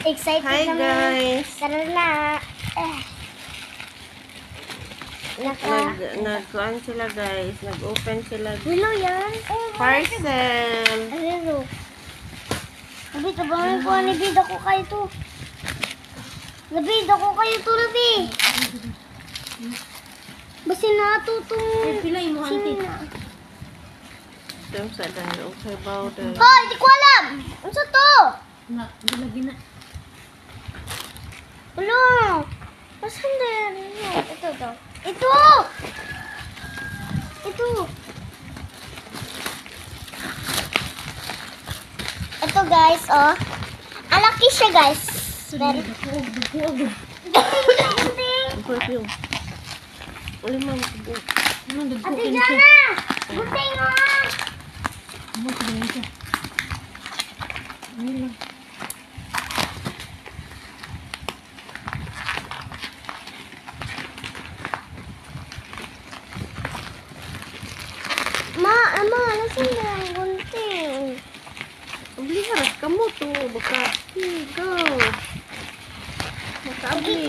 Excited Hi naman. guys! Tara na. Nag-kuhan sila guys. Nag-open sila. Hello yan. Parcel! Hello. Labi, tabangan ko. Nabida ko kayo to. Nabida ko kayo to, Labi. Basi na ito itong... Pilay mo, auntie. Ito yung sa dahil. Okay, bawder. Hoy, di ko alam. Ano sa to? Gina. Wala. Masan na yan? Ito daw. Ito! Ito guys, oh. Alaki siya guys. Very Perfume. Uli mo. Ate Jana! Buting mo! Ano sa ganyan siya? Ano lang. Ama, nasan na ang gunting? Abli harap ka mo to. Baka. Go. Makaabli.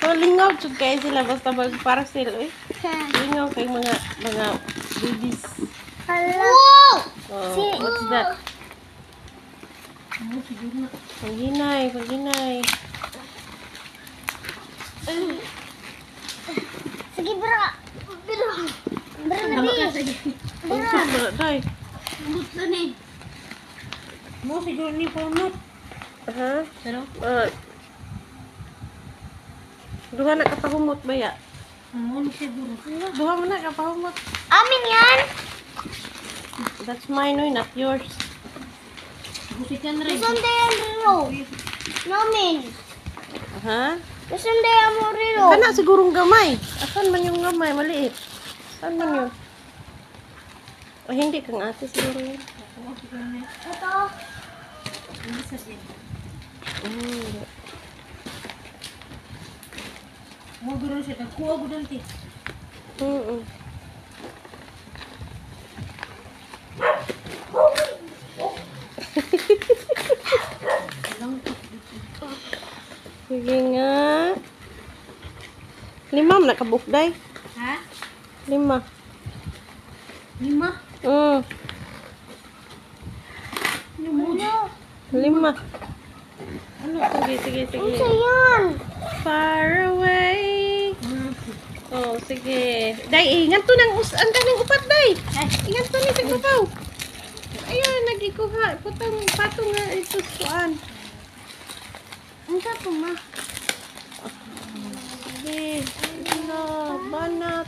So, lingaw chud kayo sila basta mag-parcel. Lingaw kay mga babies. Wow! Oh, Si- what's that? Ano, siguro na. Panghinay. Sige, bra. Bra na Tama di. ka, sige. Bra, day. Umot na ni. Mo, siguro ni pamot. Ha? Pero, Duha na kapahumot ba ya? ano siguro. Duha mo na kapahumot. Amin yan. That's mine, oy, not yours. Gusit yan rin. Nasan na yan, Rilo? Namin. Ha? Nasan na yan mo, Rilo? Kana sigurong gamay. Asan man yung gamay? Maliit. Saan man yun? O hindi kang ate siguro yun. Ito. Hindi sa din. Mm. Mo, guro siya. Nagkuha ko dante. Mm-mm. Lang. Sige nga. 5 nakabukday. Ha? 5. 5? Ano mo? 5. Ano? Sige. Ano sa yan? Far away. Oh, sige. Day, ingat to ng ang kaning upat, day. Ingat to ni Sigbabaw. Ayun, nagikuha. Patong nga ito suan. Ano sa ito, ma? Sige. Hala, banat.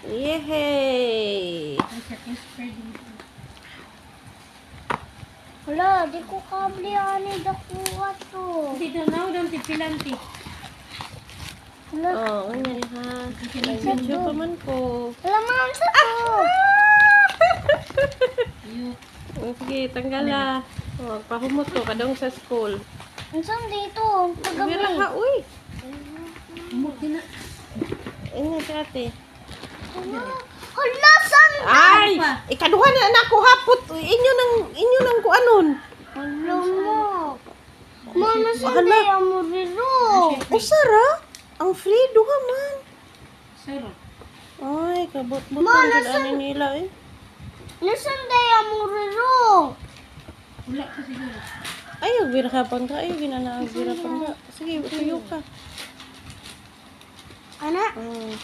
Yehey. Ay, sa spread dito. Wala, di ko kabli ani dakuha to. Dito na, dante pilanti. Wala, Oh, ganyan ha. Nag-video pa man ko. wala man sa to. Yuk. Oh, sige, tanggala. Oh, pahumot ko kadong sa school. Ano saan dito? Mira Pagabi. ka, uy. Umot din na. Ingat ate. Hala, saan? Ay! pa? Ikaduha na ako hapot. Inyo nang kuanon. Hala mo. Mama, saan Hala. di mo rilo? O Sara, ang free duha man. Saro. Ay, kabot-bot Ma, ang nasan- ani nila eh. Nasaan di mo rilo? Wala ka siguro. Ay, birapan ka. Ay, birapan ka. Sige, tuyo ka. Anak, Oh.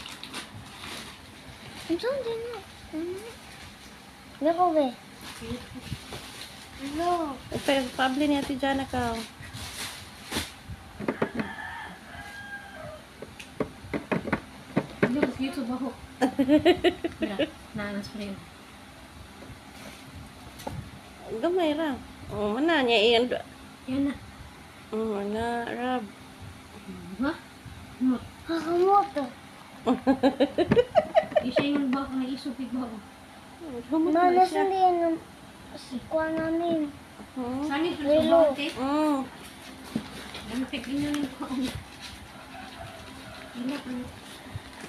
saan di na? Gako be. Hello. Pabli ni Ate Jana ka. Hindi ko dito baho. Mira, naanas pa rin. Gamay ra. Oh, mana niya iyan. Yan na. Mana, Rab. Ha? Umot. Kakamoto. Isa yung baho na isupig baho. Humot Ma, na nasaan siya. di yan kuha namin? Hmm? Sangit pa sa Relo. baho, te. Ang tignan nyo yung baho. Wala pa.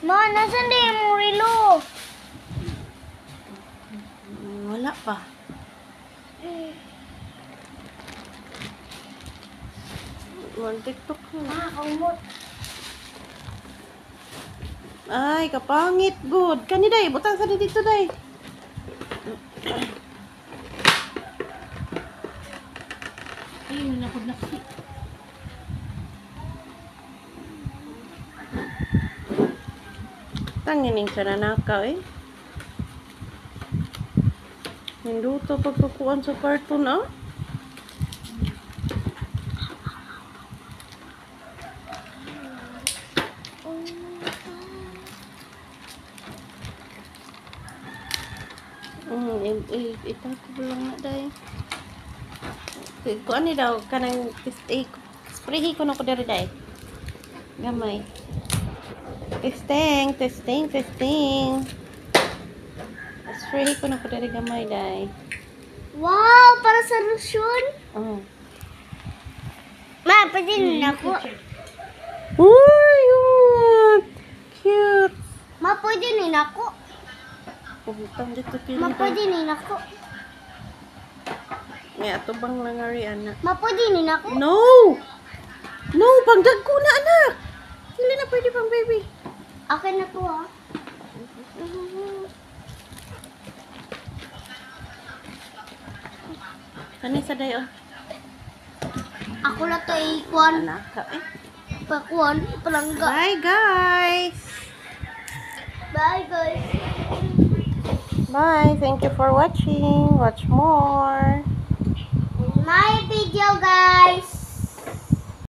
Ma, nasaan di mo rilo? Wala pa. Mag-tiktok ka. Umot. Ay, kapangit, good. Kani, day. Butang sa dito, day. Ayun, nakod-nakod. Tangining siya nanakaw, eh. Hinduto pagkukuan sa cartoon, ah. Itato lang na, day. Kuan ni daw, kanang sprayi ko na ko diri, day. Gamay. Testing, testing, testing. Spray ko na ko diri gamay, day. Wow, para sa lotion. Oh. Ma, pwede na ako. Uy, yun. Cute. Ma, pwede na ako. Pumuntan dito pili, Ma, day. pwede na ako. May atubang lang ari, anak. Ma, pwede na ako. No! No, pangdag ko na, anak. Hindi na pwede pang baby. Akin na to, ha. Kanin sa day, oh. Ako na to ikuan. Anak ka, eh. Pakuan, palangga. Bye, guys. Bye, guys. Bye. Thank you for watching. Watch more. My video, guys.